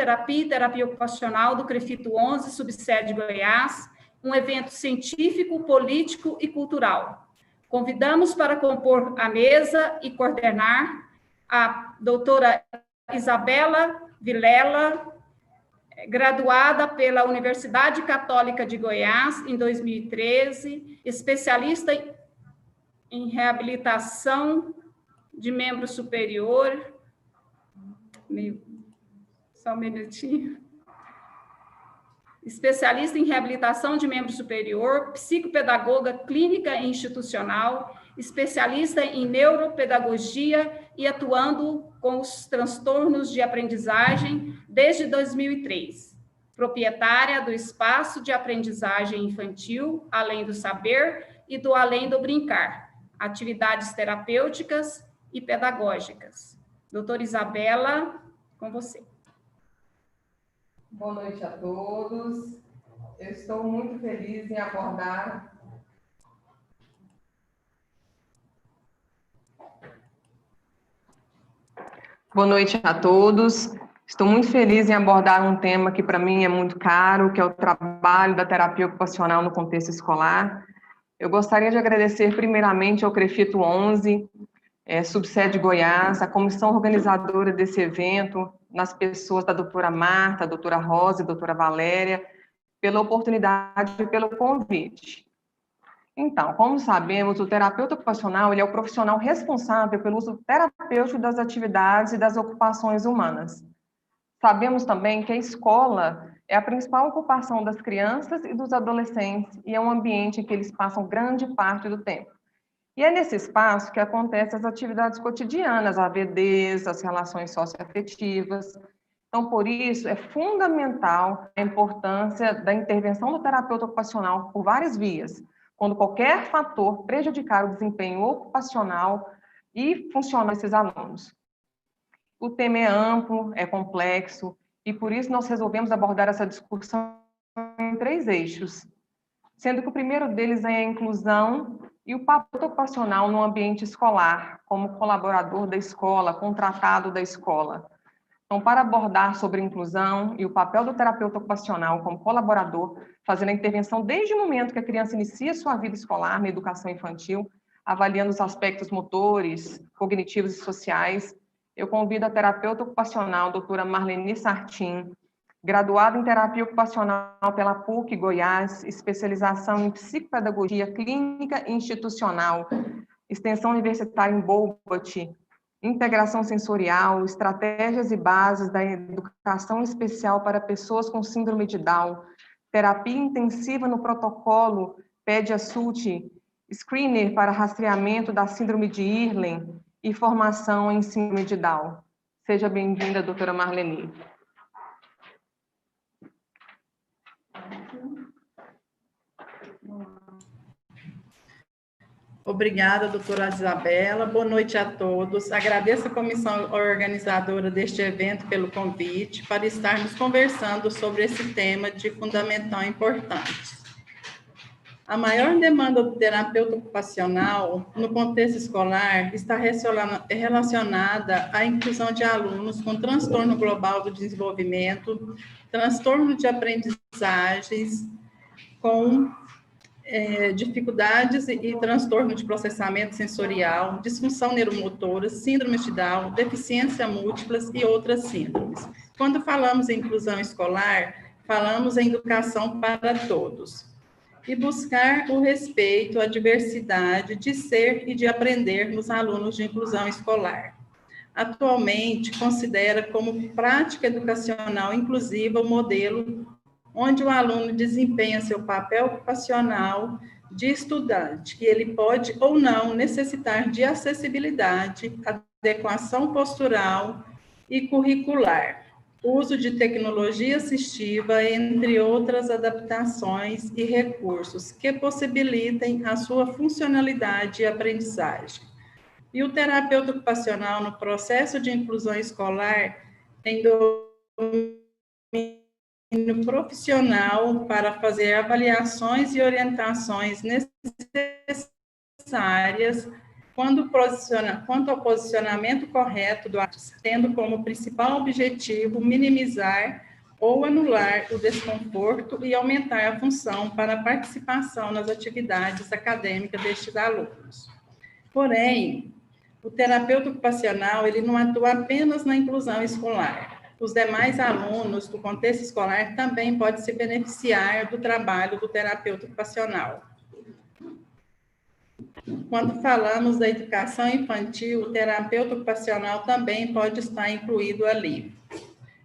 Fisioterapia e Terapia Ocupacional do CREFITO 11, subsede Goiás, um evento científico, político e cultural. Convidamos para compor a mesa e coordenar a doutora Isabela Vilela, graduada pela Universidade Católica de Goiás em 2013, especialista em reabilitação de membro superior. Só um minutinho. Especialista em reabilitação de membro superior, psicopedagoga clínica e institucional, especialista em neuropedagogia e atuando com os transtornos de aprendizagem desde 2003. Proprietária do Espaço de Aprendizagem Infantil, Além do Saber e do Além do Brincar, atividades terapêuticas e pedagógicas. Doutora Isabela, com você. Boa noite a todos. Eu estou muito feliz em abordar Boa noite a todos. Estou muito feliz em abordar um tema que para mim é muito caro, que é o trabalho da terapia ocupacional no contexto escolar. Eu gostaria de agradecer primeiramente ao CREFITO 11, subsede Goiás, a comissão organizadora desse evento, nas pessoas da doutora Marta, a doutora Rosa e a doutora Valéria, pela oportunidade e pelo convite. Então, como sabemos, o terapeuta ocupacional ele é o profissional responsável pelo uso terapêutico das atividades e das ocupações humanas. Sabemos também que a escola é a principal ocupação das crianças e dos adolescentes e é um ambiente em que eles passam grande parte do tempo. E é nesse espaço que acontecem as atividades cotidianas, a AVDs, as relações socioafetivas. Então, por isso, é fundamental a importância da intervenção do terapeuta ocupacional por várias vias, quando qualquer fator prejudicar o desempenho ocupacional e funcional desses alunos. O tema é amplo, é complexo, e por isso nós resolvemos abordar essa discussão em 3 eixos, sendo que o primeiro deles é a inclusão e o papel ocupacional no ambiente escolar, como colaborador da escola, contratado da escola. Então, para abordar sobre inclusão e o papel do terapeuta ocupacional como colaborador, fazendo a intervenção desde o momento que a criança inicia sua vida escolar na educação infantil, avaliando os aspectos motores, cognitivos e sociais, eu convido a terapeuta ocupacional, doutora Marlene Sartin, graduada em terapia ocupacional pela PUC Goiás, especialização em psicopedagogia clínica e institucional, extensão universitária em Bobat, integração sensorial, estratégias e bases da educação especial para pessoas com síndrome de Down, terapia intensiva no protocolo PED-ASULT, screener para rastreamento da síndrome de Irlen e formação em síndrome de Down. Seja bem-vinda, doutora Marlene. Obrigada, doutora Isabela. Boa noite a todos. Agradeço a comissão organizadora deste evento pelo convite para estarmos conversando sobre esse tema de fundamental importância. A maior demanda do terapeuta ocupacional no contexto escolar está relacionada à inclusão de alunos com transtorno global do desenvolvimento, transtorno de aprendizagens, com dificuldades e transtorno de processamento sensorial, disfunção neuromotora, síndrome de Down, deficiência múltiplas e outras síndromes. Quando falamos em inclusão escolar, falamos em educação para todos. E buscar o respeito à diversidade de ser e de aprender nos alunos de inclusão escolar. Atualmente, considera como prática educacional inclusiva o modelo onde o aluno desempenha seu papel ocupacional de estudante, que ele pode ou não necessitar de acessibilidade, adequação postural e curricular, uso de tecnologia assistiva, entre outras adaptações e recursos que possibilitem a sua funcionalidade e aprendizagem. E o terapeuta ocupacional no processo de inclusão escolar tem domínio profissional para fazer avaliações e orientações necessárias Quanto ao posicionamento correto do aluno, tendo como principal objetivo minimizar ou anular o desconforto e aumentar a função para a participação nas atividades acadêmicas destes alunos. Porém, o terapeuta ocupacional, ele não atua apenas na inclusão escolar. Os demais alunos do contexto escolar também podem se beneficiar do trabalho do terapeuta ocupacional. Quando falamos da educação infantil, o terapeuta ocupacional também pode estar incluído ali.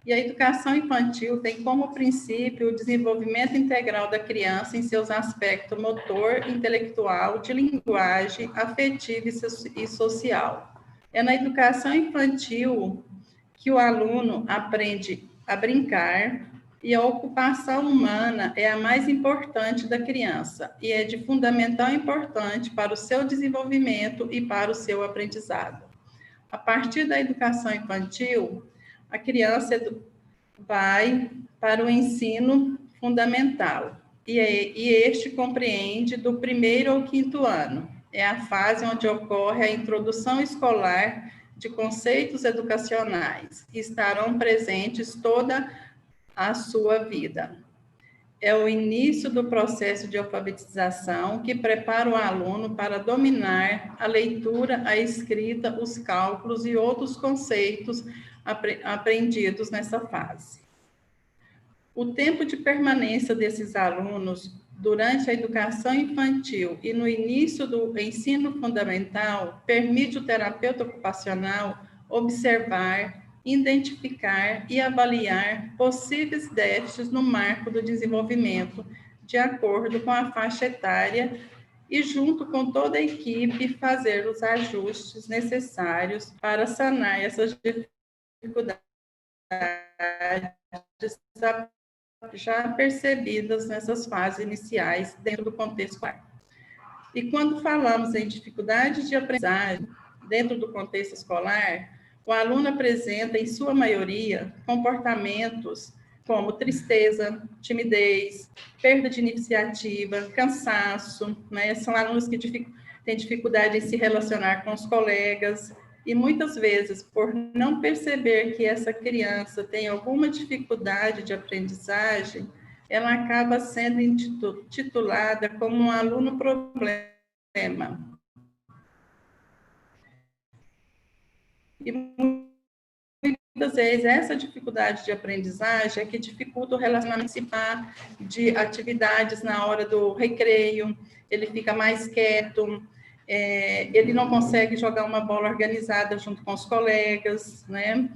E a educação infantil tem como princípio o desenvolvimento integral da criança em seus aspectos motor, intelectual, de linguagem, afetivo e social. É na educação infantil que o aluno aprende a brincar, e a ocupação humana é a mais importante da criança e é de fundamental importância para o seu desenvolvimento e para o seu aprendizado. A partir da educação infantil, a criança vai para o ensino fundamental e este compreende do 1º ao 5º ano. É a fase onde ocorre a introdução escolar de conceitos educacionais e estarão presentes toda a sua vida. É o início do processo de alfabetização que prepara o aluno para dominar a leitura, a escrita, os cálculos e outros conceitos aprendidos nessa fase. O tempo de permanência desses alunos durante a educação infantil e no início do ensino fundamental permite o terapeuta ocupacional observar, identificar e avaliar possíveis déficits no marco do desenvolvimento, de acordo com a faixa etária, e junto com toda a equipe fazer os ajustes necessários para sanar essas dificuldades já percebidas nessas fases iniciais dentro do contexto escolar. E quando falamos em dificuldades de aprendizagem dentro do contexto escolar, o aluno apresenta, em sua maioria, comportamentos como tristeza, timidez, perda de iniciativa, cansaço, né? São alunos que têm dificuldade em se relacionar com os colegas e, muitas vezes, por não perceber que essa criança tem alguma dificuldade de aprendizagem, ela acaba sendo intitulada como um aluno problema. E muitas vezes essa dificuldade de aprendizagem é que dificulta o relacionamento, participar de atividades na hora do recreio, ele fica mais quieto, ele não consegue jogar uma bola organizada junto com os colegas, né?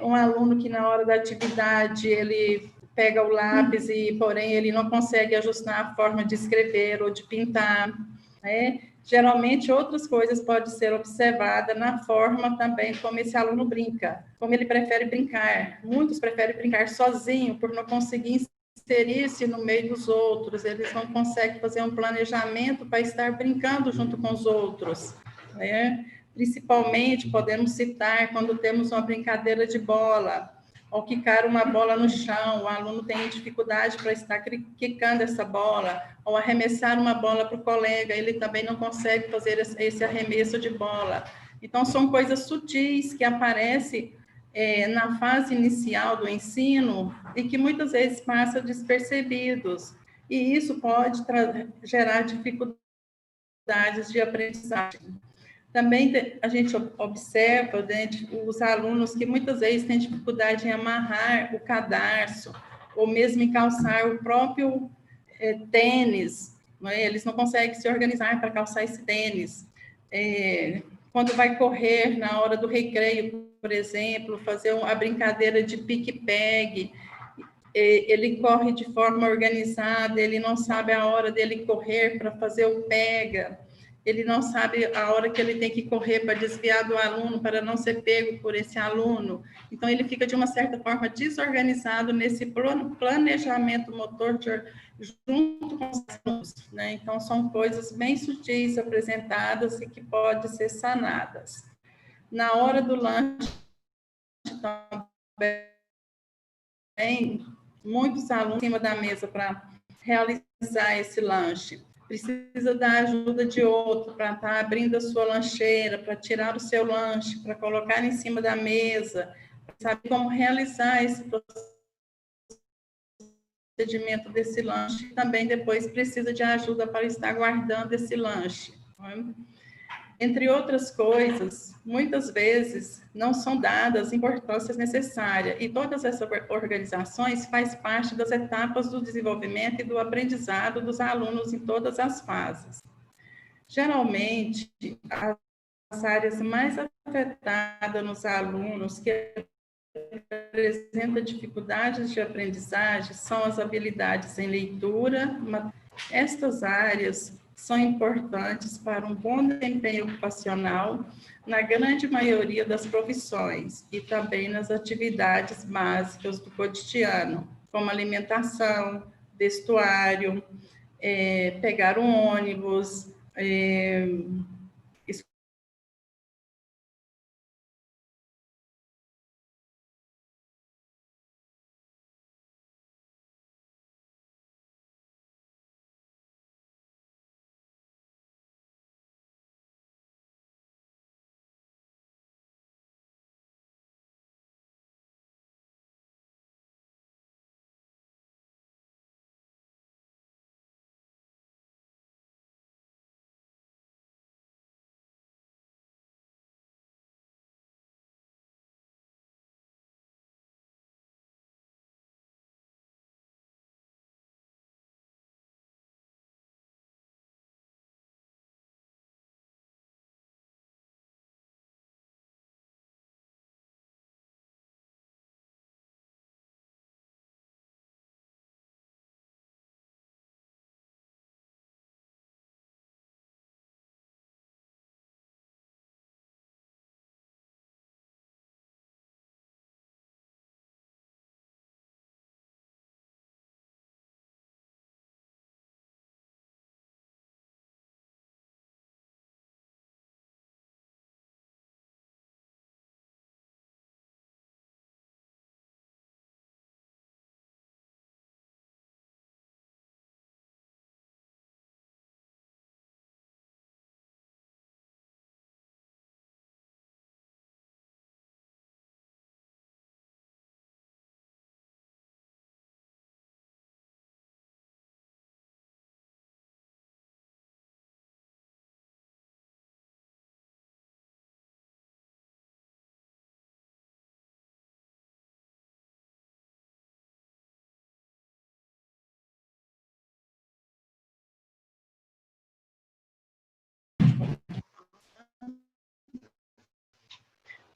Um aluno que na hora da atividade ele pega o lápis e, porém, ele não consegue ajustar a forma de escrever ou de pintar, né? Geralmente, outras coisas podem ser observadas na forma também como esse aluno brinca, como ele prefere brincar. Muitos preferem brincar sozinho, por não conseguir inserir-se no meio dos outros, eles não conseguem fazer um planejamento para estar brincando junto com os outros, né? Principalmente, podemos citar quando temos uma brincadeira de bola, ao quicar uma bola no chão, o aluno tem dificuldade para estar quicando essa bola, ou arremessar uma bola para o colega, ele também não consegue fazer esse arremesso de bola. Então, são coisas sutis que aparecem na fase inicial do ensino e que muitas vezes passam despercebidos. E isso pode gerar dificuldades de aprendizagem. Também a gente observa, né, os alunos que muitas vezes têm dificuldade em amarrar o cadarço, ou mesmo em calçar o próprio tênis, né? Eles não conseguem se organizar para calçar esse tênis. Quando vai correr na hora do recreio, por exemplo, fazer a brincadeira de pique-pegue, ele corre de forma organizada, ele não sabe a hora dele correr para fazer o pega, ele não sabe a hora que ele tem que correr para desviar do aluno, para não ser pego por esse aluno. Então, ele fica, de uma certa forma, desorganizado nesse planejamento motor junto com os alunos, né? Então, são coisas bem sutis apresentadas e que podem ser sanadas. Na hora do lanche, também, muitos alunos em cima da mesa para realizar esse lanche. precisa da ajuda de outro para estar abrindo a sua lancheira, para tirar o seu lanche, para colocar em cima da mesa, para saber como realizar esse procedimento desse lanche. Também depois precisa de ajuda para estar guardando esse lanche. Entre outras coisas, muitas vezes não são dadas importâncias necessárias, e todas essas organizações fazem parte das etapas do desenvolvimento e do aprendizado dos alunos em todas as fases. Geralmente, as áreas mais afetadas nos alunos que apresentam dificuldades de aprendizagem são as habilidades em leitura. Estas áreas são importantes para um bom desempenho ocupacional na grande maioria das profissões e também nas atividades básicas do cotidiano, como alimentação, vestuário, pegar um ônibus,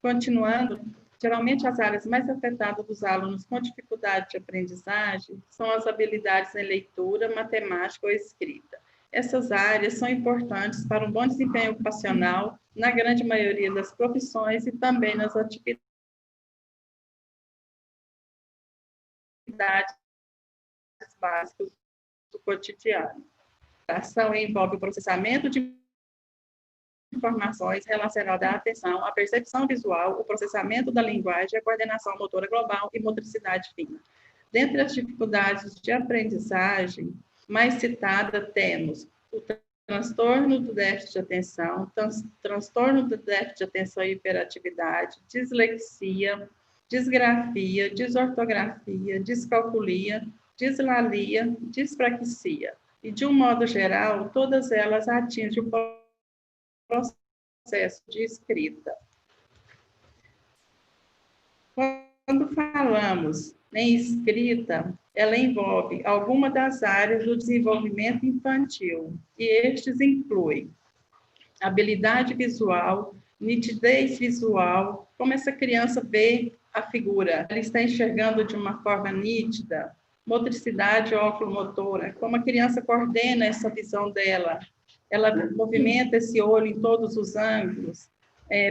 continuando, geralmente as áreas mais afetadas dos alunos com dificuldade de aprendizagem são as habilidades em leitura, matemática ou escrita. Essas áreas são importantes para um bom desempenho ocupacional na grande maioria das profissões e também nas atividades básicas do cotidiano. A ação envolve o processamento de informações relacionadas à atenção, à percepção visual, o processamento da linguagem, a coordenação motora global e motricidade fina. Dentre as dificuldades de aprendizagem mais citada, temos o transtorno do déficit de atenção, transtorno do déficit de atenção e hiperatividade, dislexia, disgrafia, desortografia, descalculia, dislalia, dispraxia. E, de um modo geral, todas elas atingem o processo de escrita. Quando falamos em escrita, ela envolve alguma das áreas do desenvolvimento infantil, e estes incluem habilidade visual, nitidez visual, como essa criança vê a figura, ela está enxergando de uma forma nítida, motricidade oculomotora, como a criança coordena essa visão dela, ela movimenta esse olho em todos os ângulos,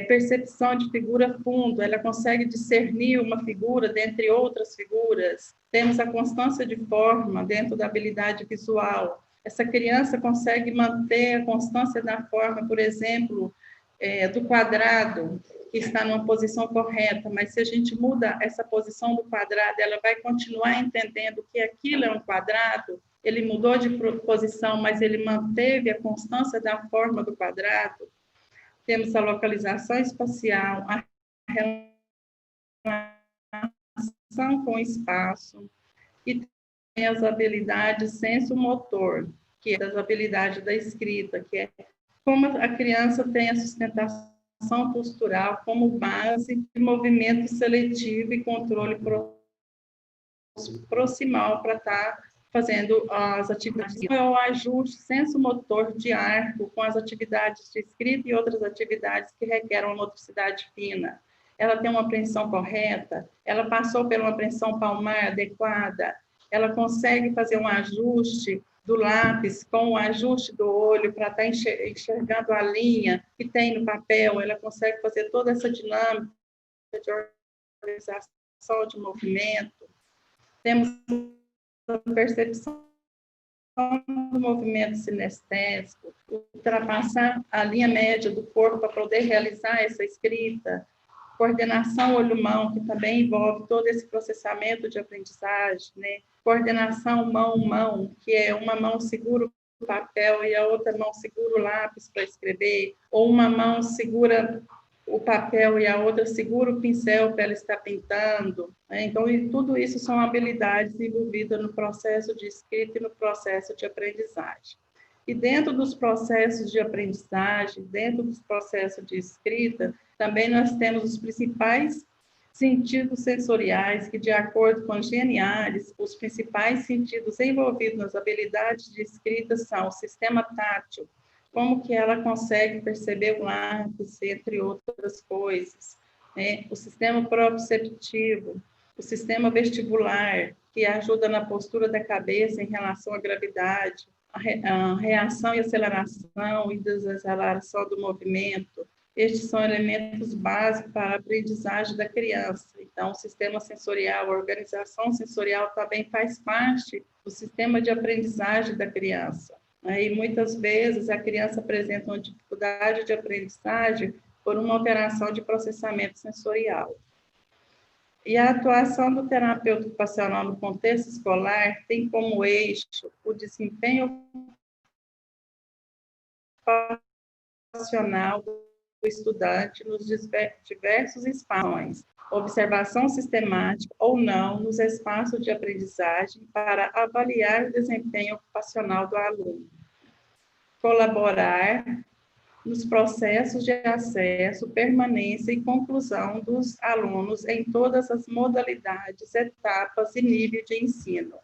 percepção de figura fundo, ela consegue discernir uma figura dentre outras figuras. Temos a constância de forma dentro da habilidade visual. Essa criança consegue manter a constância da forma, por exemplo, do quadrado, que está numa posição correta, mas se a gente muda essa posição do quadrado, ela vai continuar entendendo que aquilo é um quadrado. ele mudou de posição, mas ele manteve a constância da forma do quadrado. Temos a localização espacial, a relação com o espaço, e tem as habilidades senso-motor, que é as habilidades da escrita, que é como a criança tem a sustentação postural como base de movimento seletivo e controle proximal para estar fazendo as atividades. É o ajuste senso-motor de arco com as atividades de escrita e outras atividades que requerem uma motricidade fina. Ela tem uma apreensão correta, ela passou por uma apreensão palmar adequada, ela consegue fazer um ajuste do lápis com o ajuste do olho para estar enxergando a linha que tem no papel, ela consegue fazer toda essa dinâmica de organização de movimento. Temos a percepção do movimento sinestésico, ultrapassar a linha média do corpo para poder realizar essa escrita, coordenação olho-mão, que também envolve todo esse processamento de aprendizagem, né? Coordenação mão-mão, que é uma mão segura o papel e a outra mão segura o lápis para escrever, ou uma mão segura o papel e a outra segura o pincel para ela estar pintando, né? Então, tudo isso são habilidades envolvidas no processo de escrita e no processo de aprendizagem. E dentro dos processos de aprendizagem, dentro dos processos de escrita, também nós temos os principais sentidos sensoriais, que de acordo com Geniares, os principais sentidos envolvidos nas habilidades de escrita são o sistema tátil, como que ela consegue perceber o lápis, entre outras coisas, né? O sistema proprioceptivo, o sistema vestibular, que ajuda na postura da cabeça em relação à gravidade, a reação e aceleração e desaceleração do movimento. Estes são elementos básicos para a aprendizagem da criança. Então, o sistema sensorial, a organização sensorial também faz parte do sistema de aprendizagem da criança. E muitas vezes a criança apresenta uma dificuldade de aprendizagem por uma alteração de processamento sensorial. E a atuação do terapeuta ocupacional no contexto escolar tem como eixo o desempenho ocupacional do estudante nos diversos espaços, observação sistemática ou não nos espaços de aprendizagem para avaliar o desempenho ocupacional do aluno, colaborar nos processos de acesso, permanência e conclusão dos alunos em todas as modalidades, etapas e nível de ensino.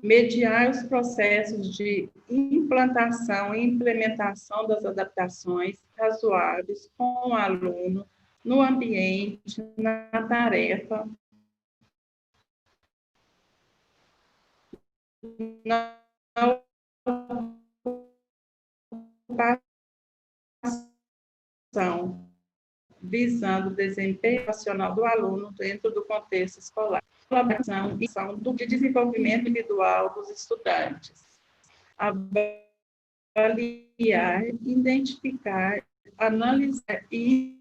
Mediar os processos de implantação e implementação das adaptações razoáveis com o aluno no ambiente, na tarefa, na ocupação, visando o desempenho profissional do aluno dentro do contexto escolar. Colaboração e ação do desenvolvimento individual dos estudantes. Avaliar, identificar, analisar e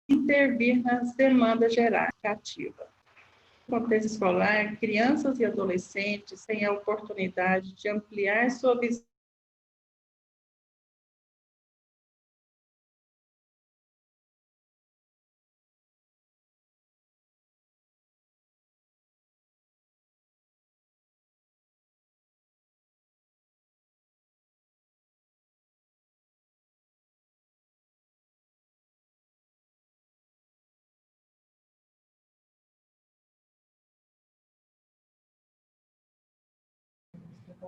intervir nas demandas gerais ativas. No contexto escolar, crianças e adolescentes têm a oportunidade de ampliar sua visão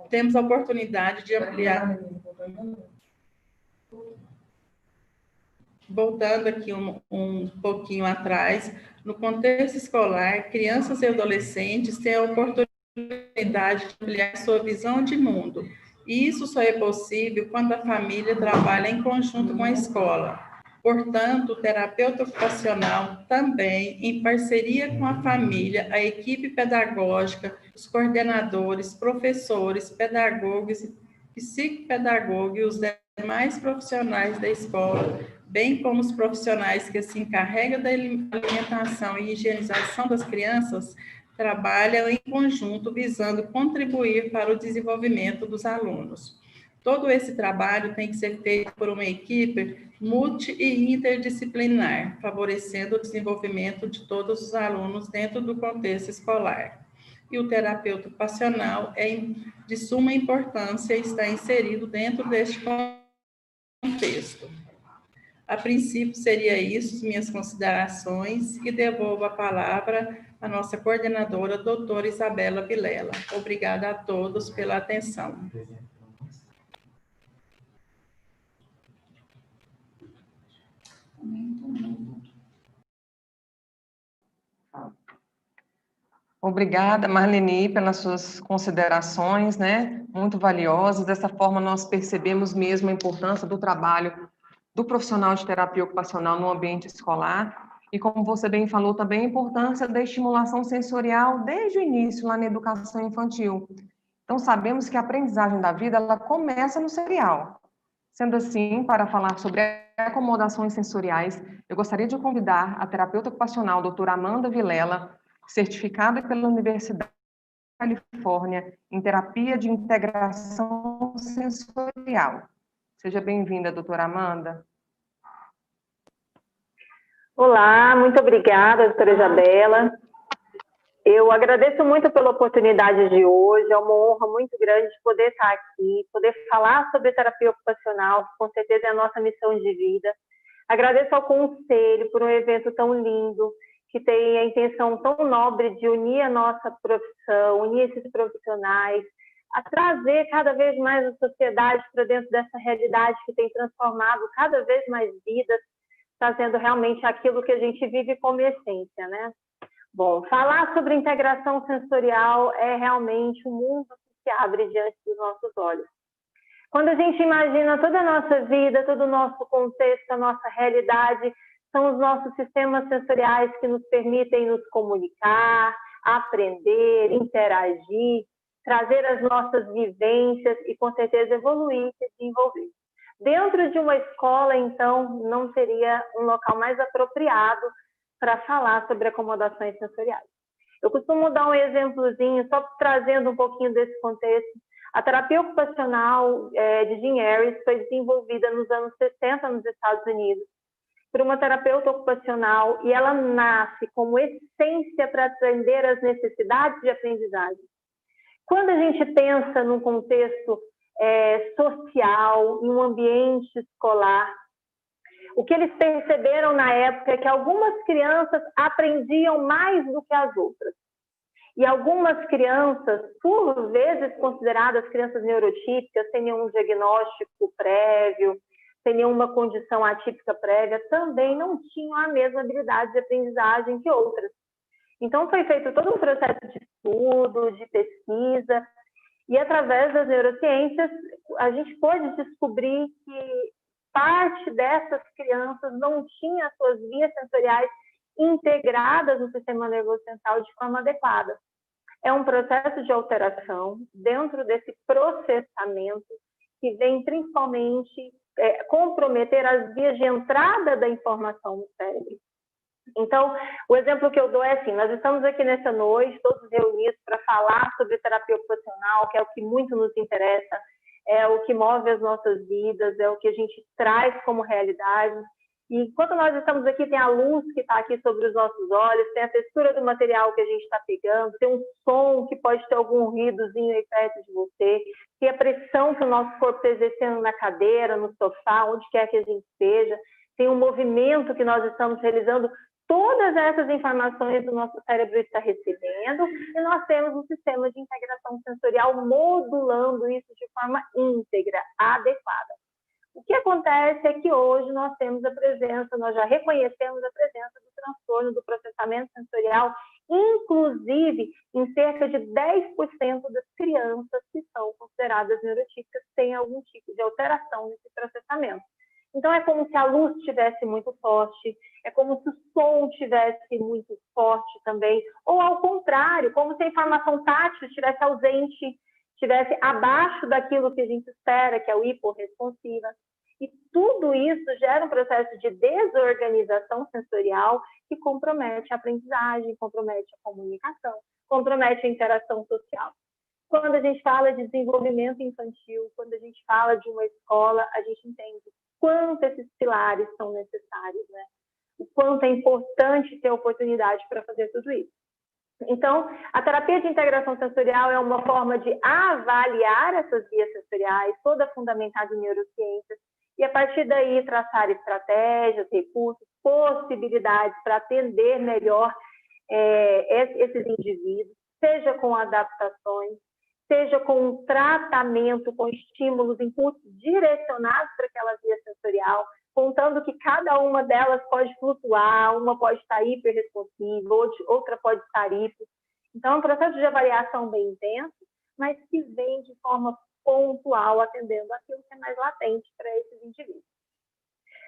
temos a oportunidade de ampliar. Voltando aqui um pouquinho atrás, no contexto escolar, crianças e adolescentes têm a oportunidade de ampliar sua visão de mundo. E isso só é possível quando a família trabalha em conjunto com a escola. Portanto, o terapeuta ocupacional também, em parceria com a família, a equipe pedagógica, os coordenadores, professores, pedagogos e psicopedagogos e os demais profissionais da escola, bem como os profissionais que se encarregam da alimentação e higienização das crianças, trabalham em conjunto visando contribuir para o desenvolvimento dos alunos. Todo esse trabalho tem que ser feito por uma equipe multi e interdisciplinar, favorecendo o desenvolvimento de todos os alunos dentro do contexto escolar. E o terapeuta ocupacional é de suma importância e está inserido dentro deste contexto. A princípio, seria isso, minhas considerações, e devolvo a palavra à nossa coordenadora, doutora Isabela Vilela. Obrigada a todos pela atenção. Obrigada, Marlene, pelas suas considerações, né, muito valiosas. Dessa forma, nós percebemos mesmo a importância do trabalho do profissional de terapia ocupacional no ambiente escolar. E como você bem falou, também a importância da estimulação sensorial desde o início, lá na educação infantil. Então, sabemos que a aprendizagem da vida, ela começa no sensorial. Sendo assim, para falar sobre acomodações sensoriais, eu gostaria de convidar a terapeuta ocupacional, doutora Amanda Vilela, certificada pela Universidade da Califórnia em terapia de integração sensorial. Seja bem-vinda, doutora Amanda. Olá, muito obrigada, doutora Isabela. Eu agradeço muito pela oportunidade de hoje, é uma honra muito grande poder estar aqui, poder falar sobre terapia ocupacional, que com certeza é a nossa missão de vida. Agradeço ao Conselho por um evento tão lindo, que tem a intenção tão nobre de unir a nossa profissão, unir esses profissionais, a trazer cada vez mais a sociedade para dentro dessa realidade que tem transformado cada vez mais vidas, trazendo realmente aquilo que a gente vive como essência, né? Bom, falar sobre integração sensorial é realmente um mundo que se abre diante dos nossos olhos. Quando a gente imagina toda a nossa vida, todo o nosso contexto, a nossa realidade, são os nossos sistemas sensoriais que nos permitem nos comunicar, aprender, interagir, trazer as nossas vivências e, com certeza, evoluir e desenvolver. Dentro de uma escola, então, não seria um local mais apropriado para falar sobre acomodações sensoriais. Eu costumo dar um exemplozinho, só trazendo um pouquinho desse contexto. A terapia ocupacional de Jean Harris foi desenvolvida nos anos 60 nos Estados Unidos por uma terapeuta ocupacional e ela nasce como essência para atender às necessidades de aprendizagem. Quando a gente pensa num contexto social, em um ambiente escolar, o que eles perceberam na época é que algumas crianças aprendiam mais do que as outras. E algumas crianças, por vezes consideradas crianças neurotípicas, sem nenhum diagnóstico prévio, sem nenhuma condição atípica prévia, também não tinham a mesma habilidade de aprendizagem que outras. Então, foi feito todo um processo de estudo, de pesquisa, e através das neurociências, a gente pôde descobrir que parte dessas crianças não tinha suas vias sensoriais integradas no sistema nervoso central de forma adequada. É um processo de alteração dentro desse processamento que vem principalmente comprometer as vias de entrada da informação no cérebro. Então, o exemplo que eu dou é assim, nós estamos aqui nessa noite, todos reunidos para falar sobre terapia ocupacional, que é o que muito nos interessa, é o que move as nossas vidas, é o que a gente traz como realidade. E enquanto nós estamos aqui, tem a luz que está aqui sobre os nossos olhos, tem a textura do material que a gente está pegando, tem um som que pode ter algum ruídozinho aí perto de você, tem a pressão que o nosso corpo está exercendo na cadeira, no sofá, onde quer que a gente esteja, tem um movimento que nós estamos realizando. Todas essas informações o nosso cérebro está recebendo e nós temos um sistema de integração sensorial modulando isso de forma íntegra, adequada. O que acontece é que hoje nós temos a presença, nós já reconhecemos a presença do transtorno do processamento sensorial, inclusive em cerca de 10% das crianças que são consideradas neurotípicas têm algum tipo de alteração nesse processamento. Então, é como se a luz estivesse muito forte, é como se o som estivesse muito forte também, ou ao contrário, como se a informação tátil estivesse ausente, estivesse abaixo daquilo que a gente espera, que é o hiporresponsiva. E tudo isso gera um processo de desorganização sensorial que compromete a aprendizagem, compromete a comunicação, compromete a interação social. Quando a gente fala de desenvolvimento infantil, quando a gente fala de uma escola, a gente entende quanto esses pilares são necessários, né? O quanto é importante ter oportunidade para fazer tudo isso. Então, a terapia de integração sensorial é uma forma de avaliar essas vias sensoriais, toda fundamentada em neurociências, e a partir daí traçar estratégias, recursos, possibilidades para atender melhor esses indivíduos, seja com adaptações, seja com um tratamento, com estímulos, inputs direcionados para aquela via sensorial, contando que cada uma delas pode flutuar, uma pode estar hiperresponsiva, outra pode estar hipo. Então, é um processo de avaliação bem intenso, mas que vem de forma pontual, atendendo aquilo que é mais latente para esses indivíduos.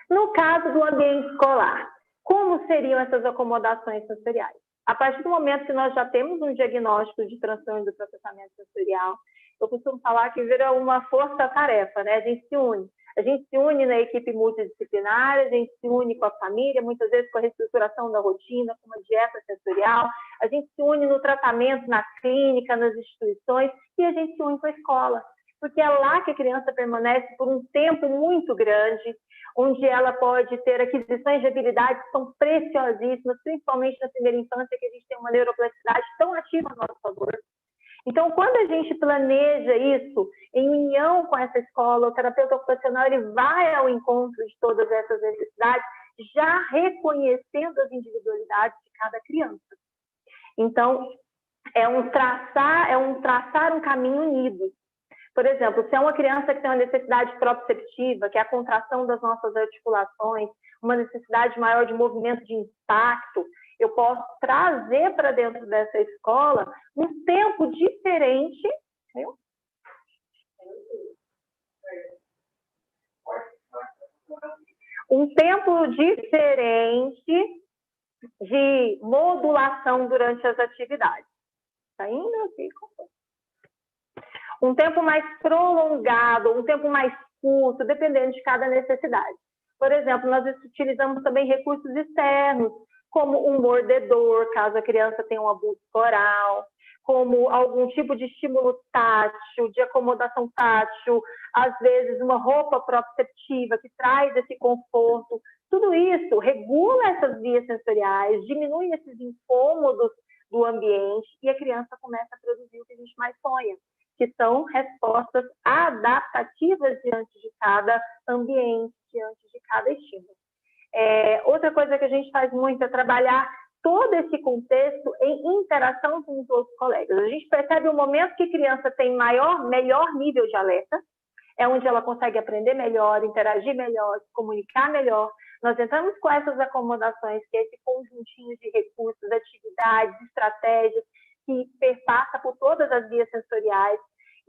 No caso do ambiente escolar, como seriam essas acomodações sensoriais? A partir do momento que nós já temos um diagnóstico de transtorno do processamento sensorial, eu costumo falar que vira uma força-tarefa, né? A gente se une na equipe multidisciplinar, a gente se une com a família, muitas vezes com a reestruturação da rotina, com uma dieta sensorial, a gente se une no tratamento, na clínica, nas instituições, e a gente se une com a escola, porque é lá que a criança permanece por um tempo muito grande, onde ela pode ter aquisições de habilidades que são preciosíssimas, principalmente na primeira infância, que a gente tem uma neuroplasticidade tão ativa a nosso favor. Então, quando a gente planeja isso em união com essa escola, o terapeuta ocupacional ele vai ao encontro de todas essas necessidades, já reconhecendo as individualidades de cada criança. Então, é um traçar um caminho unido. Por exemplo, se é uma criança que tem uma necessidade proprioceptiva, que é a contração das nossas articulações, uma necessidade maior de movimento de impacto, eu posso trazer para dentro dessa escola um tempo diferente, viu? Um tempo diferente de modulação durante as atividades. Tá indo aqui? Um tempo mais prolongado, um tempo mais curto, dependendo de cada necessidade. Por exemplo, nós utilizamos também recursos externos, como um mordedor, caso a criança tenha um abuso oral, como algum tipo de estímulo tátil, de acomodação tátil, às vezes uma roupa proprioceptiva que traz esse conforto. Tudo isso regula essas vias sensoriais, diminui esses incômodos do ambiente e a criança começa a produzir o que a gente mais sonha, que são respostas adaptativas diante de cada ambiente, diante de cada estímulo. Outra coisa que a gente faz muito é trabalhar todo esse contexto em interação com os outros colegas. A gente percebe o momento que a criança tem melhor nível de alerta, é onde ela consegue aprender melhor, interagir melhor, se comunicar melhor. Nós entramos com essas acomodações, que é esse conjuntinho de recursos, atividades, estratégias, que perpassa por todas as vias sensoriais,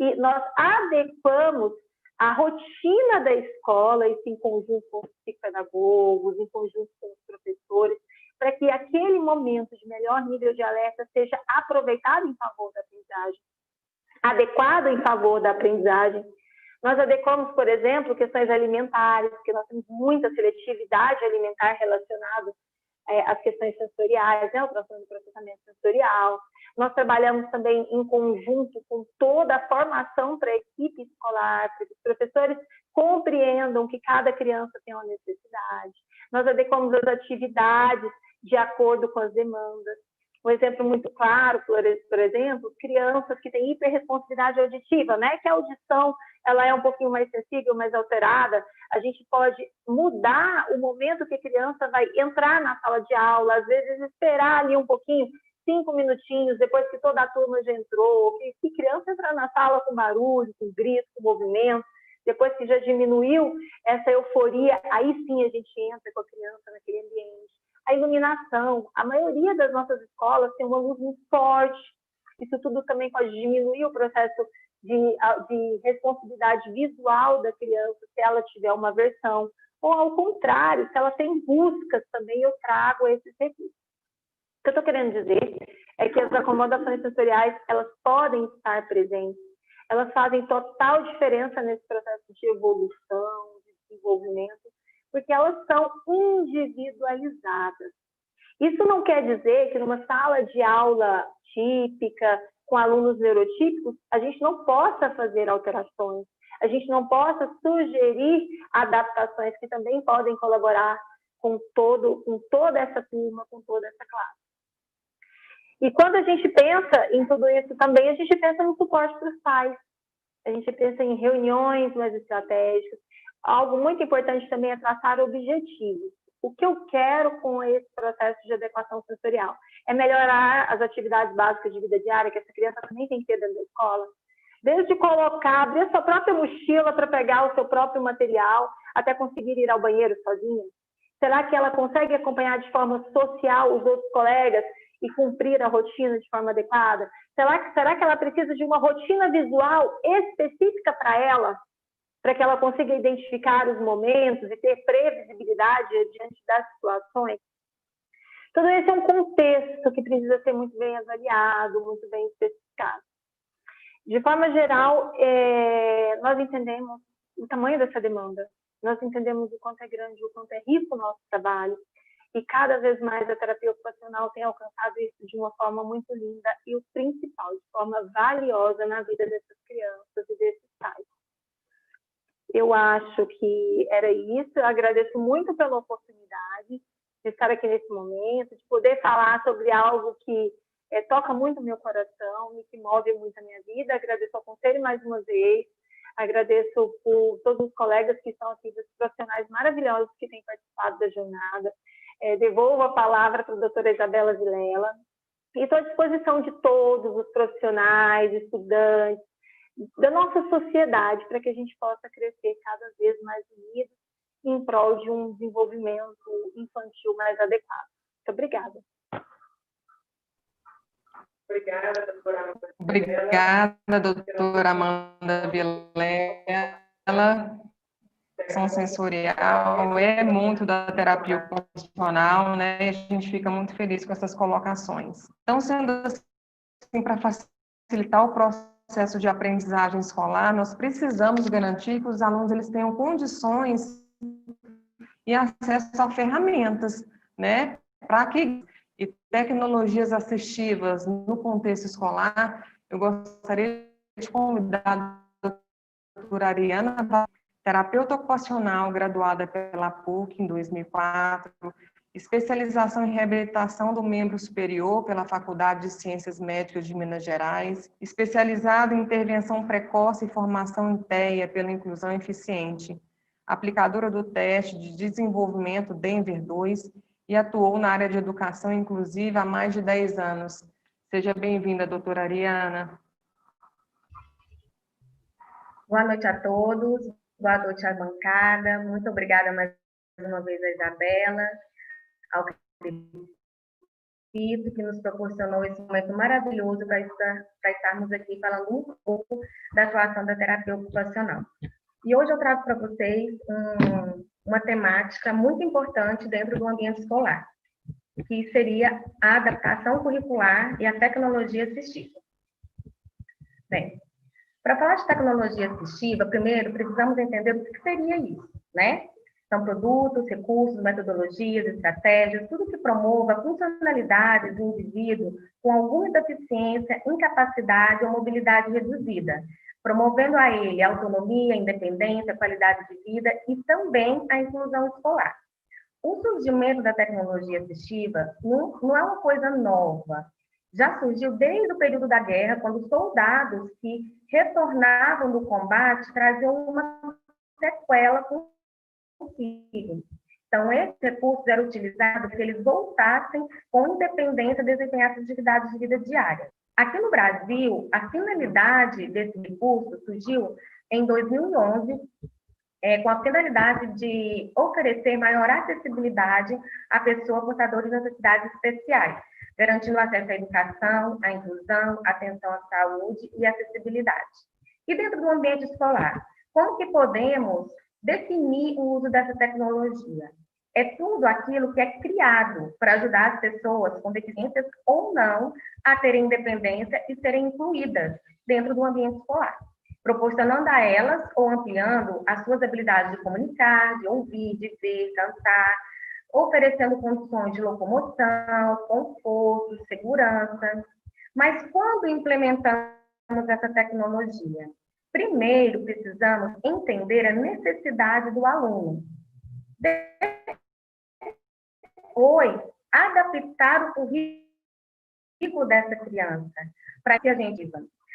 e nós adequamos a rotina da escola, isso em conjunto com os psicopedagogos, em conjunto com os professores, para que aquele momento de melhor nível de alerta seja aproveitado em favor da aprendizagem, adequado em favor da aprendizagem. Nós adequamos, por exemplo, questões alimentares, porque nós temos muita seletividade alimentar relacionada às questões sensoriais, né, o transtorno do processamento sensorial. Nós trabalhamos também em conjunto com toda a formação para a equipe escolar, para que os professores compreendam que cada criança tem uma necessidade. Nós adequamos as atividades de acordo com as demandas. Um exemplo muito claro, por exemplo, crianças que têm hiperresponsividade auditiva, né? Que a audição ela é um pouquinho mais sensível, mais alterada. A gente pode mudar o momento que a criança vai entrar na sala de aula, às vezes esperar ali um pouquinho, 5 minutinhos, depois que toda a turma já entrou, que criança entrar na sala com barulho, com grito, com movimento, depois que já diminuiu essa euforia, aí sim a gente entra com a criança naquele ambiente. A iluminação, a maioria das nossas escolas tem uma luz muito forte, isso tudo também pode diminuir o processo de responsabilidade visual da criança, se ela tiver uma aversão, ou ao contrário, se ela tem buscas também, eu trago esses recursos. O que eu estou querendo dizer é que as acomodações sensoriais, elas podem estar presentes, elas fazem total diferença nesse processo de evolução, de desenvolvimento, porque elas são individualizadas. Isso não quer dizer que numa sala de aula típica, com alunos neurotípicos, a gente não possa fazer alterações, a gente não possa sugerir adaptações que também podem colaborar com toda essa turma, com toda essa classe. E quando a gente pensa em tudo isso também, a gente pensa no suporte para os pais, a gente pensa em reuniões mais estratégicas. Algo muito importante também é traçar objetivos. O que eu quero com esse processo de adequação sensorial? É melhorar as atividades básicas de vida diária, que essa criança também tem que ter dentro da escola. Desde colocar, abrir a sua própria mochila para pegar o seu próprio material, até conseguir ir ao banheiro sozinha. Será que ela consegue acompanhar de forma social os outros colegas e cumprir a rotina de forma adequada? Será que ela precisa de uma rotina visual específica para ela, para que ela consiga identificar os momentos e ter previsibilidade diante das situações? Tudo isso é um contexto que precisa ser muito bem avaliado, muito bem especificado. De forma geral, nós entendemos o tamanho dessa demanda, nós entendemos o quanto é grande, o quanto é rico o nosso trabalho, e cada vez mais a terapia ocupacional tem alcançado isso de uma forma muito linda e, o principal, de forma valiosa na vida dessas crianças e desses pais. Eu acho que era isso. Eu agradeço muito pela oportunidade de estar aqui nesse momento, de poder falar sobre algo que toca muito o meu coração e que move muito a minha vida. Agradeço ao conselho mais uma vez, agradeço por todos os colegas que estão aqui, os profissionais maravilhosos que têm participado da jornada. Devolvo a palavra para a doutora Isabela Vilela e estou à disposição de todos os profissionais, estudantes, da nossa sociedade, para que a gente possa crescer cada vez mais unidos em prol de um desenvolvimento infantil mais adequado. Muito obrigada. Obrigada, doutora Amanda. Obrigada, doutora Amanda Vilela. Ação sensorial é muito da terapia ocupacional, né? E a gente fica muito feliz com essas colocações. Então, sendo assim, para facilitar o processo de aprendizagem escolar, nós precisamos garantir que os alunos eles tenham condições e acesso a ferramentas, né? Para que e tecnologias assistivas no contexto escolar. Eu gostaria de convidar a doutora Ariana, terapeuta ocupacional, graduada pela PUC em 2004, especialização em reabilitação do membro superior pela Faculdade de Ciências Médicas de Minas Gerais, especializada em intervenção precoce e formação em TEA pela Inclusão Eficiente, aplicadora do teste de desenvolvimento Denver 2 e atuou na área de educação inclusiva há mais de 10 anos. Seja bem-vinda, doutora Ariana. Boa noite a todos. Boa noite à bancada. Muito obrigada mais uma vez a Isabela, ao Cristo, que nos proporcionou esse momento maravilhoso para estarmos aqui falando um pouco da atuação da terapia ocupacional. E hoje eu trago para vocês uma temática muito importante dentro do ambiente escolar, que seria a adaptação curricular e a tecnologia assistiva. Bem, para falar de tecnologia assistiva, primeiro precisamos entender o que seria isso, né? São produtos, recursos, metodologias, estratégias, tudo que promova funcionalidades do indivíduo com alguma deficiência, incapacidade ou mobilidade reduzida, promovendo a ele a autonomia, a independência, a qualidade de vida e também a inclusão escolar. O surgimento da tecnologia assistiva não é uma coisa nova. Já surgiu desde o período da guerra, quando soldados que retornavam do combate traziam uma sequela consigo. Então, esses recursos eram utilizados para que eles voltassem com independência a desempenhar as atividades de vida diária. Aqui no Brasil, a finalidade desse recurso surgiu em 2011, com a finalidade de oferecer maior acessibilidade a pessoas portadoras de necessidades especiais, garantindo acesso à educação, à inclusão, atenção à saúde e acessibilidade. E dentro do ambiente escolar, como que podemos definir o uso dessa tecnologia? É tudo aquilo que é criado para ajudar as pessoas com deficiências ou não a terem independência e serem incluídas dentro do ambiente escolar, proporcionando a elas ou ampliando as suas habilidades de comunicar, de ouvir, de ver, cantar, oferecendo condições de locomoção, conforto, segurança. Mas quando implementamos essa tecnologia? Primeiro, precisamos entender a necessidade do aluno. Depois, adaptar o currículo dessa criança para que a gente...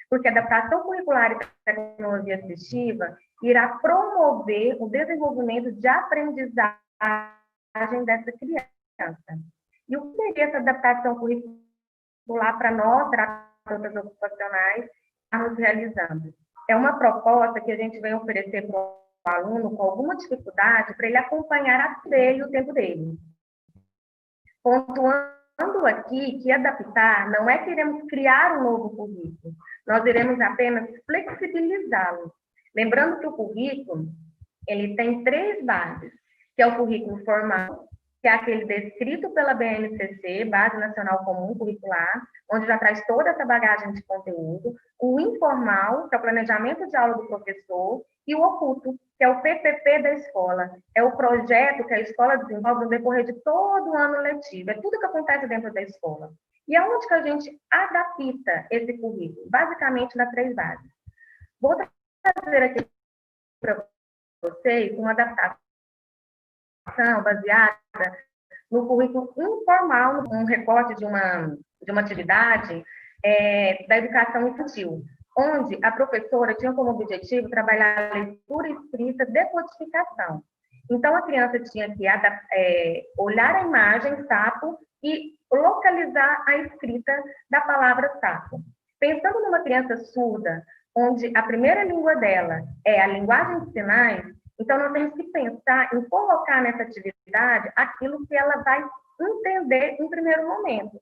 Porque a adaptação curricular e tecnologia assistiva irá promover o desenvolvimento de aprendizagem dessa criança. E o que seria essa adaptação curricular para nós, terapeutas ocupacionais, estamos realizando? É uma proposta que a gente vem oferecer para o aluno com alguma dificuldade para ele acompanhar o tempo dele. Pontuando aqui que adaptar não é que iremos criar um novo currículo, nós iremos apenas flexibilizá-lo. Lembrando que o currículo, ele tem 3 bases, que é o currículo formal, que é aquele descrito pela BNCC, Base Nacional Comum Curricular, onde já traz toda essa bagagem de conteúdo, o informal, que é o planejamento de aula do professor, e o oculto, que é o PPP da escola. É o projeto que a escola desenvolve no decorrer de todo o ano letivo. É tudo que acontece dentro da escola. E aonde que a gente adapta esse currículo? Basicamente nas 3 bases. Vou trazer aqui para vocês uma adaptação baseada no currículo informal, um recorte de uma atividade da educação infantil, onde a professora tinha como objetivo trabalhar a leitura escrita, decodificação. Então, a criança tinha que olhar a imagem sapo e localizar a escrita da palavra sapo. Pensando numa criança surda, onde a primeira língua dela é a linguagem de sinais, então nós temos que pensar em colocar nessa atividade aquilo que ela vai entender em primeiro momento.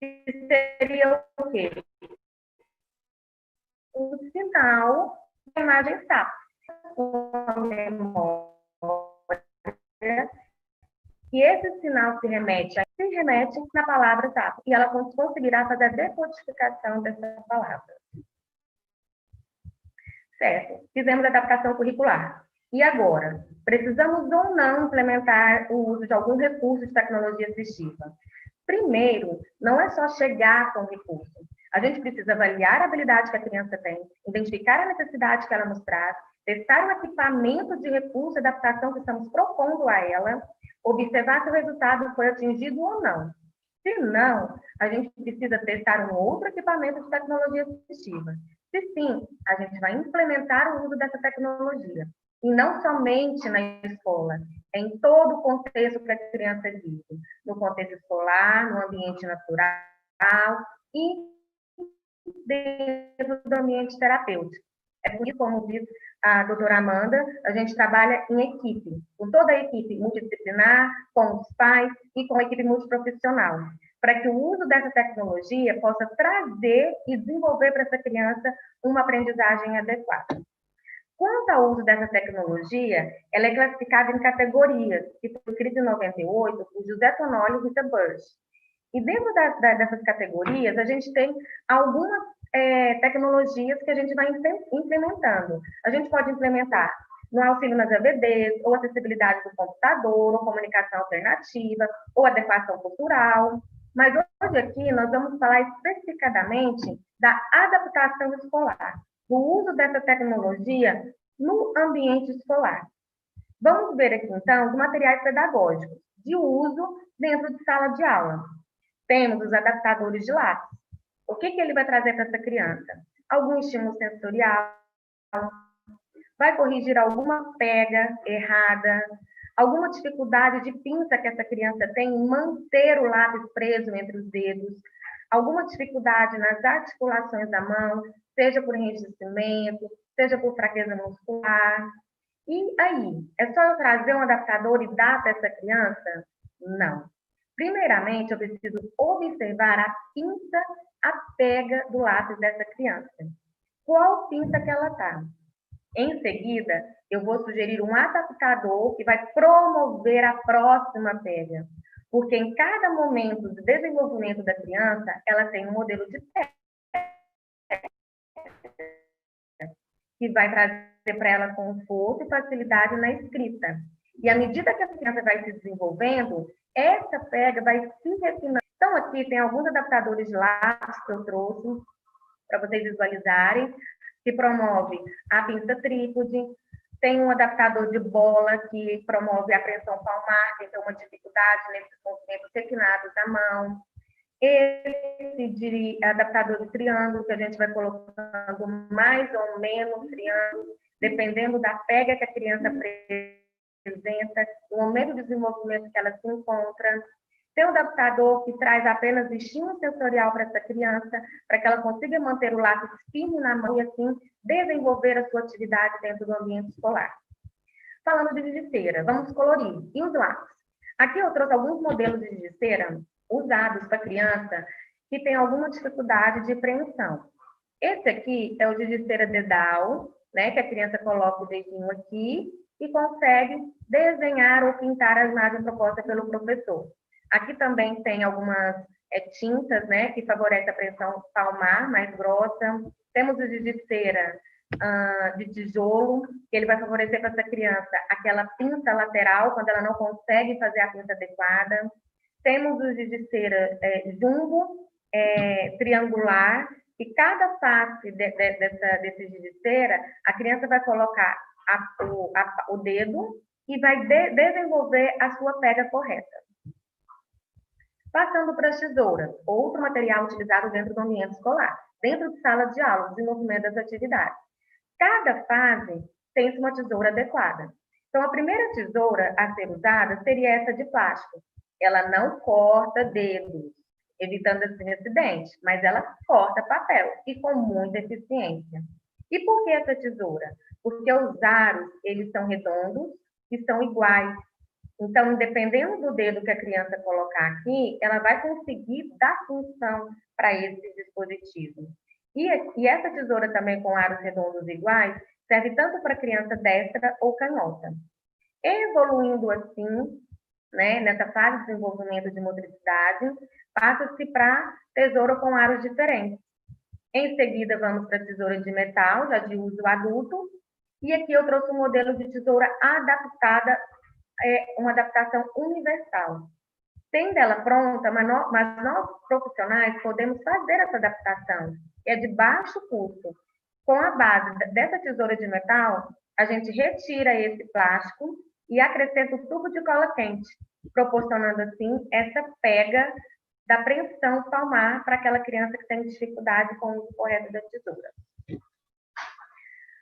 Que seria o quê? O sinal da imagem sapo. Uma memória. E esse sinal se remete na palavra sapo. E ela conseguirá fazer a decodificação dessa palavra. Certo. Fizemos a adaptação curricular. E agora? Precisamos ou não implementar o uso de algum recurso de tecnologia assistiva? Primeiro, não é só chegar com o recurso. A gente precisa avaliar a habilidade que a criança tem, identificar a necessidade que ela nos traz, testar o equipamento de recurso e adaptação que estamos propondo a ela, observar se o resultado foi atingido ou não. Se não, a gente precisa testar um outro equipamento de tecnologia assistiva. Se sim, a gente vai implementar o uso dessa tecnologia. E não somente na escola, é em todo o contexto que a criança vive. No contexto escolar, no ambiente natural e dentro do ambiente terapêutico. É por isso, como diz a doutora Amanda, a gente trabalha em equipe, com toda a equipe multidisciplinar, com os pais e com a equipe multiprofissional, para que o uso dessa tecnologia possa trazer e desenvolver para essa criança uma aprendizagem adequada. Quanto ao uso dessa tecnologia, ela é classificada em categorias, que foi escrita em 98 por José Tonoli e Rita Burch. E dentro dessas categorias, a gente tem algumas tecnologias que a gente vai implementando. A gente pode implementar no auxílio nas AVDs, ou acessibilidade do computador, ou comunicação alternativa, ou adequação cultural. Mas hoje aqui nós vamos falar especificadamente da adaptação escolar, do uso dessa tecnologia no ambiente escolar. Vamos ver aqui, então, os materiais pedagógicos de uso dentro de sala de aula. Temos os adaptadores de lápis. O que ele vai trazer para essa criança? Algum estímulo sensorial, vai corrigir alguma pega errada, alguma dificuldade de pinça que essa criança tem em manter o lápis preso entre os dedos, alguma dificuldade nas articulações da mão, seja por enrijecimento, seja por fraqueza muscular. E aí, é só eu trazer um adaptador e dar para essa criança? Não. Primeiramente, eu preciso observar a pinça, a pega do lápis dessa criança. Qual pinça que ela está? Em seguida, eu vou sugerir um adaptador que vai promover a próxima pega. Porque em cada momento de desenvolvimento da criança, ela tem um modelo de pega que vai trazer para ela conforto e facilidade na escrita. E à medida que a criança vai se desenvolvendo, essa pega vai se refinando. Então, aqui tem alguns adaptadores de lápis que eu trouxe para vocês visualizarem, que promove a pinça trípode. Tem um adaptador de bola que promove a pressão palmar, que tem uma dificuldade nesses movimentos refinados da mão. Esse adaptador de triângulo, que a gente vai colocando mais ou menos triângulo, dependendo da pega que a criança apresenta, o momento de desenvolvimento que ela se encontra. Tem um adaptador que traz apenas estímulo sensorial para essa criança, para que ela consiga manter o lápis firme na mão e, assim, desenvolver a sua atividade dentro do ambiente escolar. Falando de giz de cera, vamos colorir. E os lápis? Aqui eu trouxe alguns modelos de giz de cera usados para criança que tem alguma dificuldade de preensão. Esse aqui é o giz de cera dedal, né, que a criança coloca o dedinho aqui e consegue desenhar ou pintar a imagem proposta pelo professor. Aqui também tem algumas tintas, né, que favorecem a pressão palmar mais grossa. Temos o giz de cera de tijolo, que ele vai favorecer para essa criança aquela pinça lateral, quando ela não consegue fazer a pinça adequada. Temos o giz de cera jumbo, triangular, e cada face desse giz de cera, a criança vai colocar o dedo e vai desenvolver a sua pega correta. Passando para as tesouras, outro material utilizado dentro do ambiente escolar, dentro de sala de aula, desenvolvimento das atividades. Cada fase tem uma tesoura adequada. Então, a primeira tesoura a ser usada seria essa de plástico. Ela não corta dedos, evitando assim acidente, mas ela corta papel e com muita eficiência. E por que essa tesoura? Porque os aros, eles são redondos e são iguais. Então, dependendo do dedo que a criança colocar aqui, ela vai conseguir dar função para esse dispositivo. E essa tesoura também com aros redondos iguais serve tanto para criança destra ou canhota. Evoluindo assim, né, nessa fase de desenvolvimento de motricidade, passa-se para tesoura com aros diferentes. Em seguida, vamos para a tesoura de metal, já de uso adulto. E aqui eu trouxe um modelo de tesoura adaptada, uma adaptação universal. Tem dela pronta, mas nós profissionais podemos fazer essa adaptação. É de baixo custo. Com a base dessa tesoura de metal, a gente retira esse plástico e acrescenta o tubo de cola quente, proporcionando assim essa pega da pressão palmar para aquela criança que tem dificuldade com o uso correto da tesoura.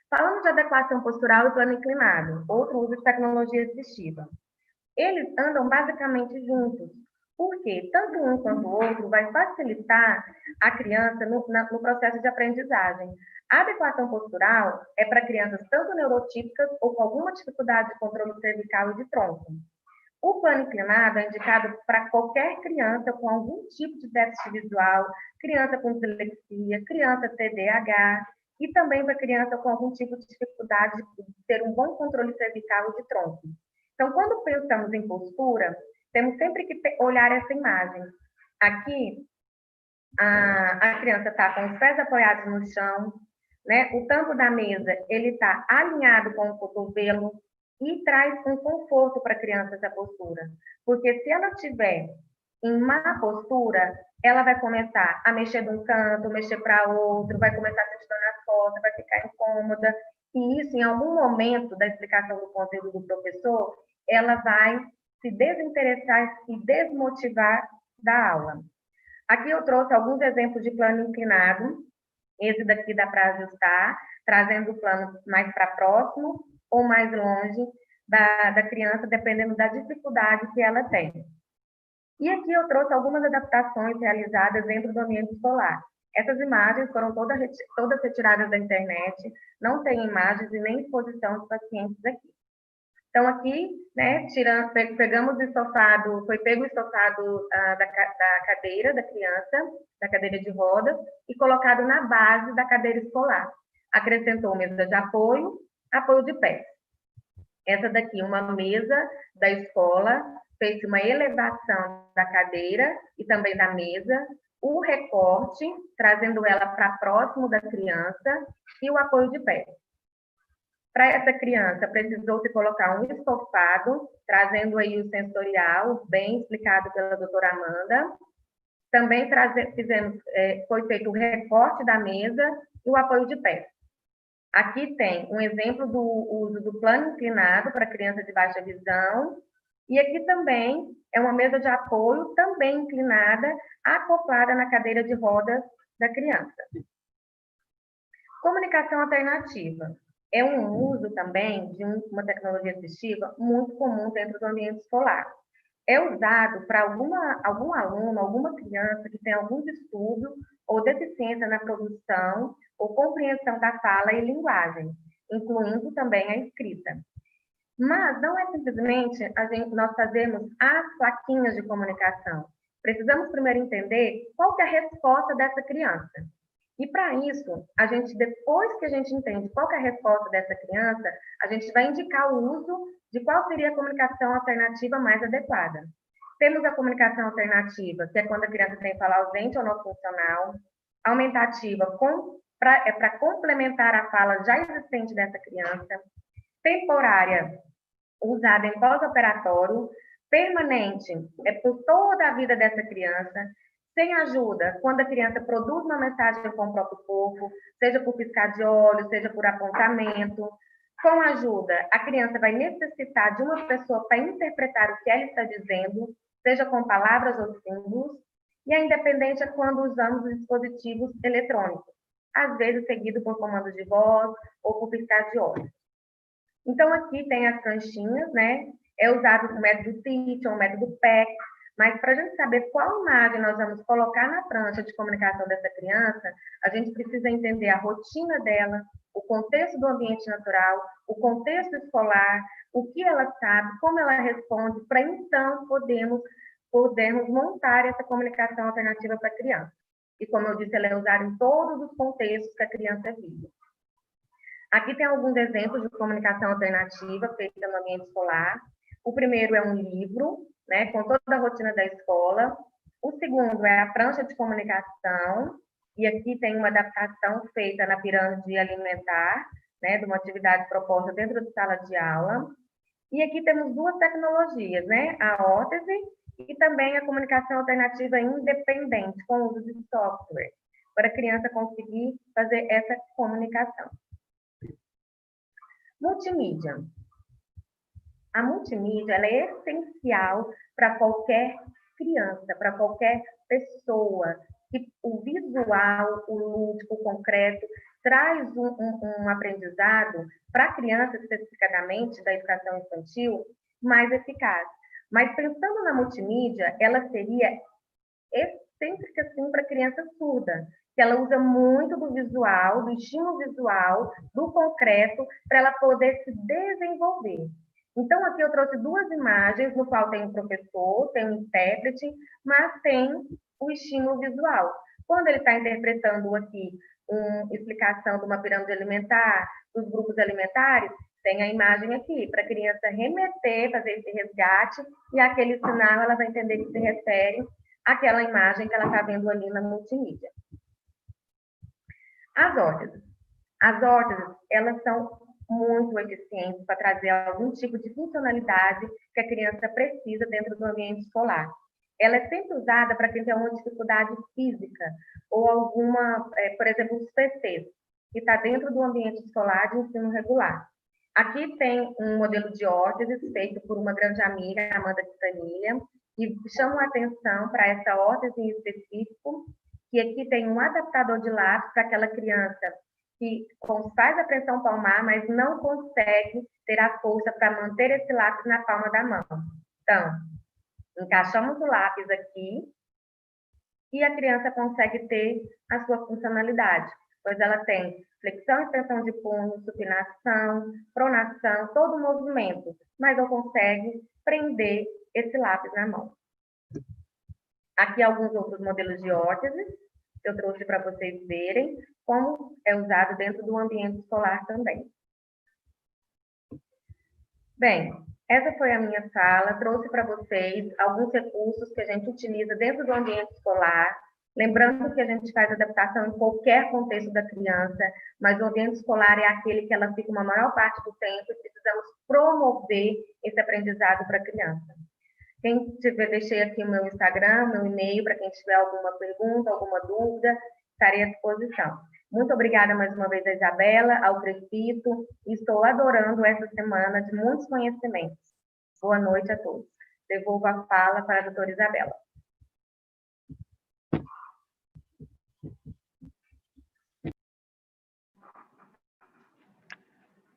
Falando de adequação postural e plano inclinado, outro uso de tecnologia assistiva. Eles andam basicamente juntos, porque tanto um quanto o outro vai facilitar a criança no processo de aprendizagem. A adequação postural é para crianças tanto neurotípicas ou com alguma dificuldade de controle cervical e de tronco. O plano inclinado é indicado para qualquer criança com algum tipo de déficit visual, criança com dislexia, criança TDAH, e também para criança com algum tipo de dificuldade de ter um bom controle cervical e de tronco. Então, quando pensamos em postura, temos sempre que olhar essa imagem. Aqui, a criança está com os pés apoiados no chão, né? O tampo da mesa ele está alinhado com o cotovelo e traz um conforto para a criança essa postura. Porque se ela tiver em má postura, ela vai começar a mexer de um canto, mexer para outro, vai começar a sentir dor nas costas, vai ficar incômoda. E isso, em algum momento da explicação do conteúdo do professor, ela vai se desinteressar e desmotivar da aula. Aqui eu trouxe alguns exemplos de plano inclinado. Esse daqui dá para ajustar, trazendo o plano mais para próximo ou mais longe da criança, dependendo da dificuldade que ela tem. E aqui eu trouxe algumas adaptações realizadas dentro do ambiente escolar. Essas imagens foram todas retiradas da internet, não tem imagens e nem exposição de pacientes aqui. Então, aqui, né, pegamos o estofado, foi pego o estofado da cadeira da criança, da cadeira de rodas, e colocado na base da cadeira escolar. Acrescentou mesa de apoio de pé. Essa daqui, uma mesa da escola, fez uma elevação da cadeira e também da mesa, o recorte, trazendo ela para próximo da criança, e o apoio de pé. Para essa criança, precisou-se colocar um estofado, trazendo aí o sensorial, bem explicado pela doutora Amanda. Também foi feito o recorte da mesa e o apoio de pé. Aqui tem um exemplo do uso do plano inclinado para criança de baixa visão. E aqui também é uma mesa de apoio, também inclinada, acoplada na cadeira de rodas da criança. Comunicação alternativa. É um uso também de uma tecnologia assistiva muito comum dentro do ambiente escolar. É usado para algum aluno, alguma criança que tem algum distúrbio ou deficiência na produção ou compreensão da fala e linguagem, incluindo também a escrita. Mas não é simplesmente nós fazermos as plaquinhas de comunicação. Precisamos primeiro entender qual que é a resposta dessa criança. E para isso, depois que a gente entende qual que é a resposta dessa criança, a gente vai indicar o uso de qual seria a comunicação alternativa mais adequada. Temos a comunicação alternativa, que é quando a criança tem fala ausente ou não funcional, aumentativa, para complementar a fala já existente dessa criança, temporária, usada em pós-operatório, permanente, é por toda a vida dessa criança, sem ajuda, quando a criança produz uma mensagem com o próprio corpo, seja por piscar de olhos, seja por apontamento. Com ajuda, a criança vai necessitar de uma pessoa para interpretar o que ela está dizendo, seja com palavras ou símbolos, e a independente é quando usamos os dispositivos eletrônicos, às vezes seguido por comandos de voz ou por piscar de olhos. Então, aqui tem as canchinhas, né? É usado o método TEACH ou o método PEC, mas para a gente saber qual imagem nós vamos colocar na prancha de comunicação dessa criança, a gente precisa entender a rotina dela, o contexto do ambiente natural, o contexto escolar, o que ela sabe, como ela responde, para então podermos montar essa comunicação alternativa para a criança. E como eu disse, ela é usada em todos os contextos que a criança vive. Aqui tem alguns exemplos de comunicação alternativa feita no ambiente escolar. O primeiro é um livro, né, com toda a rotina da escola. O segundo é a prancha de comunicação, e aqui tem uma adaptação feita na pirâmide alimentar, né, de uma atividade proposta dentro da sala de aula. E aqui temos duas tecnologias, né, a órtese e também a comunicação alternativa independente, com o uso de software, para a criança conseguir fazer essa comunicação. Multimídia. A multimídia ela é essencial para qualquer criança, para qualquer pessoa. Que o visual, o lúdico, o concreto, traz um aprendizado para a criança, especificadamente da educação infantil, mais eficaz. Mas pensando na multimídia, ela seria excêntrica, sim, para a criança surda, que ela usa muito do visual, do estímulo visual, do concreto, para ela poder se desenvolver. Então, aqui eu trouxe duas imagens, no qual tem o professor, tem o intérprete, mas tem o estímulo visual. Quando ele está interpretando aqui uma explicação de uma pirâmide alimentar, dos grupos alimentares, tem a imagem aqui, para a criança remeter, fazer esse resgate, e aquele sinal ela vai entender que se refere àquela imagem que ela está vendo ali na multimídia. As órteses. As órteses, elas são muito eficientes para trazer algum tipo de funcionalidade que a criança precisa dentro do ambiente escolar. Ela é sempre usada para quem tem uma dificuldade física ou alguma, por exemplo, os PCs, que está dentro do ambiente escolar de ensino regular. Aqui tem um modelo de órteses feito por uma grande amiga, Amanda Quintanilha, e chamo a atenção para essa órtese em específico, que aqui tem um adaptador de lápis para aquela criança que faz a pressão palmar, mas não consegue ter a força para manter esse lápis na palma da mão. Então, encaixamos o lápis aqui e a criança consegue ter a sua funcionalidade, pois ela tem flexão e extensão de punho, supinação, pronação, todo o movimento, mas não consegue prender esse lápis na mão. Aqui alguns outros modelos de órteses, eu trouxe para vocês verem como é usado dentro do ambiente escolar também. Bem, essa foi a minha fala, trouxe para vocês alguns recursos que a gente utiliza dentro do ambiente escolar, Lembrando que a gente faz adaptação em qualquer contexto da criança, mas o ambiente escolar é aquele que ela fica uma maior parte do tempo e precisamos promover esse aprendizado para a criança. Quem tiver, deixei aqui o meu Instagram, meu e-mail, para quem tiver alguma pergunta, alguma dúvida, estarei à disposição. Muito obrigada mais uma vez a Isabela, ao Crefito, e estou adorando essa semana de muitos conhecimentos. Boa noite a todos. Devolvo a fala para a doutora Isabela.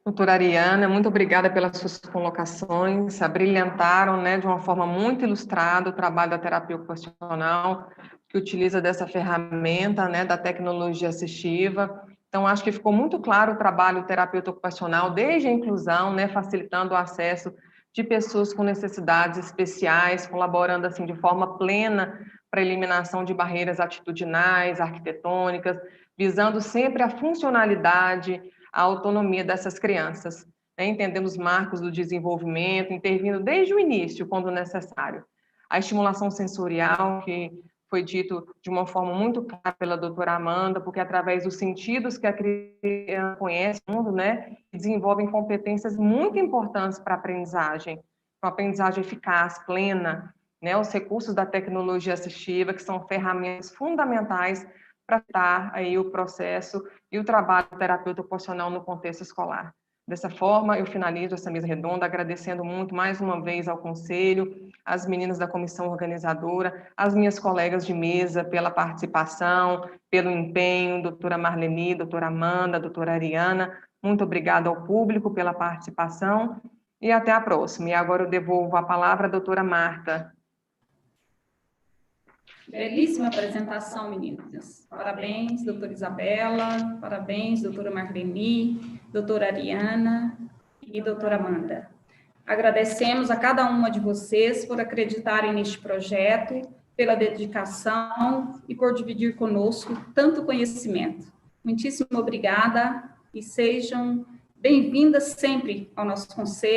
Doutora Ariana, muito obrigada pelas suas colocações, abrilhantaram, né, de uma forma muito ilustrada o trabalho da terapia ocupacional, que utiliza dessa ferramenta, né, da tecnologia assistiva. Então, acho que ficou muito claro o trabalho do terapeuta ocupacional, desde a inclusão, né, facilitando o acesso de pessoas com necessidades especiais, colaborando, assim, de forma plena para a eliminação de barreiras atitudinais, arquitetônicas, visando sempre a funcionalidade, a autonomia dessas crianças, né? Entendendo os marcos do desenvolvimento, intervindo desde o início, quando necessário. A estimulação sensorial, que foi dito de uma forma muito clara pela doutora Amanda, porque através dos sentidos que a criança conhece o mundo, né, desenvolvem competências muito importantes para a aprendizagem, uma aprendizagem eficaz, plena, né, os recursos da tecnologia assistiva, que são ferramentas fundamentais para tratar aí o processo e o trabalho do terapeuta ocupacional no contexto escolar. Dessa forma, eu finalizo essa mesa redonda agradecendo muito mais uma vez ao Conselho, às meninas da comissão organizadora, às minhas colegas de mesa pela participação, pelo empenho, doutora Marleni, doutora Amanda, doutora Ariana, muito obrigada ao público pela participação e até a próxima. E agora eu devolvo a palavra à doutora Marta. Belíssima apresentação, meninas. Parabéns, doutora Isabela, parabéns, doutora Marleni, doutora Ariana e doutora Amanda. Agradecemos a cada uma de vocês por acreditarem neste projeto, pela dedicação e por dividir conosco tanto conhecimento. Muitíssimo obrigada e sejam bem-vindas sempre ao nosso conselho.